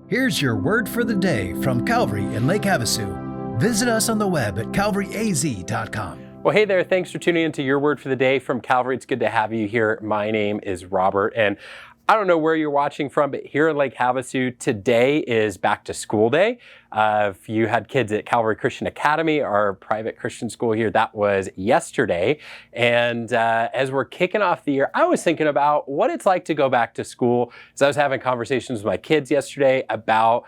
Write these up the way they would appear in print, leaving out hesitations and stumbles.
Here's your word for the day from Calvary in Lake Havasu. Visit us on the web at calvaryaz.com. Well, hey there. Thanks for tuning into your word for the day from Calvary. It's good to have you here. My name is Robert, and I don't know where you're watching from, but here in Lake Havasu, today is back to school day. If you had kids at Calvary Christian Academy, our private Christian school here, that was yesterday. And as we're kicking off the year, I was thinking about what it's like to go back to school. So I was having conversations with my kids yesterday about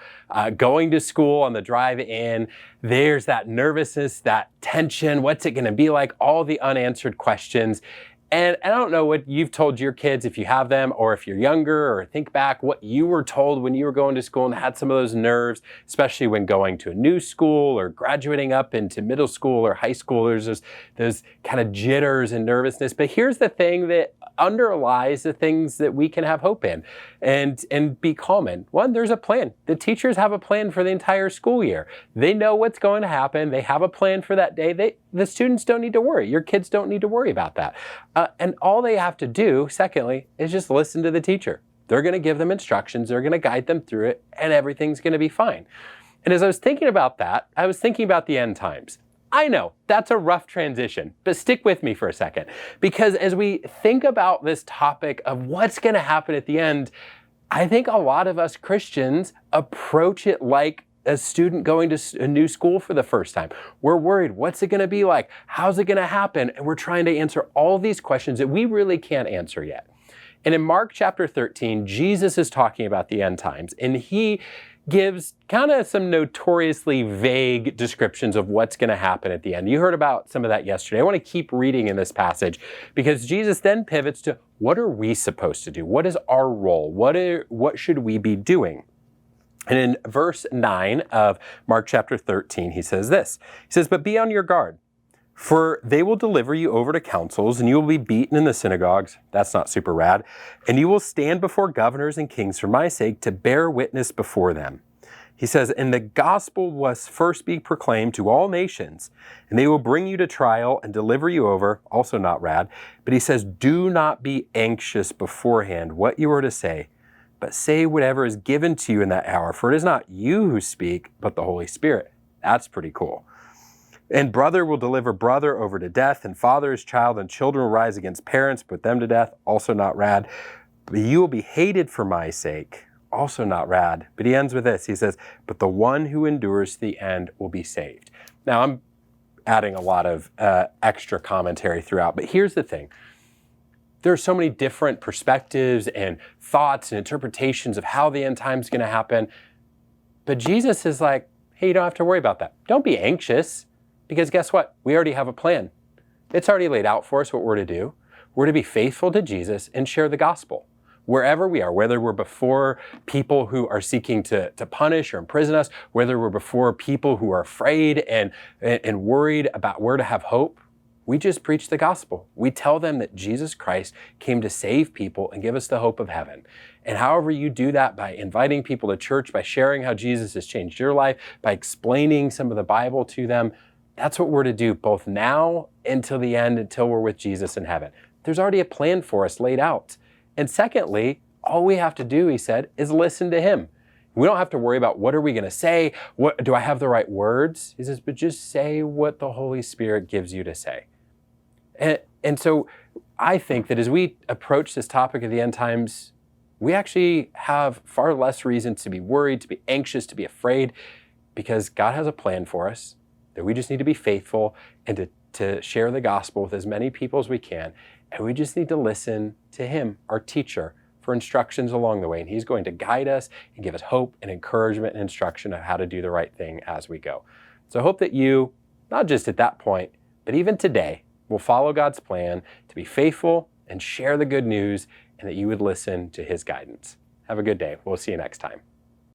going to school on the drive in. There's that nervousness, that tension. What's it going to be like? All the unanswered questions. And I don't know what you've told your kids, if you have them, or if you're younger, or think back what you were told when you were going to school and had some of those nerves, especially when going to a new school or graduating up into middle school or high school. There's those kind of jitters and nervousness. But here's the thing that underlies the things that we can have hope in and be calm in. One, there's a plan. The teachers have a plan for the entire school year. They know what's going to happen. They have a plan for that day. The students don't need to worry. Your kids don't need to worry about that. And all they have to do, secondly, is just listen to the teacher. They're going to give them instructions. They're going to guide them through it, and everything's going to be fine. And as I was thinking about that, I was thinking about the end times. I know that's a rough transition, but stick with me for a second, because as we think about this topic of what's going to happen at the end, I think a lot of us Christians approach it like a student going to a new school for the first time. We're worried, what's it going to be like? How's it going to happen? And we're trying to answer all these questions that we really can't answer yet. And in Mark chapter 13, Jesus is talking about the end times, and he gives kind of some notoriously vague descriptions of what's going to happen at the end. You heard about some of that yesterday. I want to keep reading in this passage because Jesus then pivots to what are we supposed to do? What is our role? What should we be doing? And in verse 9 of Mark chapter 13, he says this. He says, "But be on your guard, for they will deliver you over to councils, and you will be beaten in the synagogues." That's not super rad. "And you will stand before governors and kings for my sake to bear witness before them." He says, "And the gospel must first be proclaimed to all nations, and they will bring you to trial and deliver you over." Also not rad. But he says, "Do not be anxious beforehand what you are to say, but say whatever is given to you in that hour. For it is not you who speak, but the Holy Spirit." That's pretty cool. "And brother will deliver brother over to death, and father his child, and children will rise against parents, put them to death." Also not rad. "But you will be hated for my sake." Also not rad. But he ends with this. He says, "But the one who endures to the end will be saved." Now I'm adding a lot of extra commentary throughout, but here's the thing. There are so many different perspectives and thoughts and interpretations of how the end time is going to happen. But Jesus is like, hey, you don't have to worry about that. Don't be anxious. Because guess what? We already have a plan. It's already laid out for us what we're to do. We're to be faithful to Jesus and share the gospel. Wherever we are, whether we're before people who are seeking to punish or imprison us, whether we're before people who are afraid and worried about where to have hope, we just preach the gospel. We tell them that Jesus Christ came to save people and give us the hope of heaven. And however you do that, by inviting people to church, by sharing how Jesus has changed your life, by explaining some of the Bible to them, that's what we're to do both now until the end, until we're with Jesus in heaven. There's already a plan for us laid out. And secondly, all we have to do, he said, is listen to him. We don't have to worry about what are we going to say? What do I have the right words? He says, but just say what the Holy Spirit gives you to say. And so I think that as we approach this topic of the end times, we actually have far less reason to be worried, to be anxious, to be afraid, because God has a plan for us, that we just need to be faithful and to share the gospel with as many people as we can. And we just need to listen to him, our teacher, for instructions along the way. And he's going to guide us and give us hope and encouragement and instruction of how to do the right thing as we go. So I hope that you, not just at that point, but even today, will follow God's plan to be faithful and share the good news, and that you would listen to his guidance. Have a good day. We'll see you next time.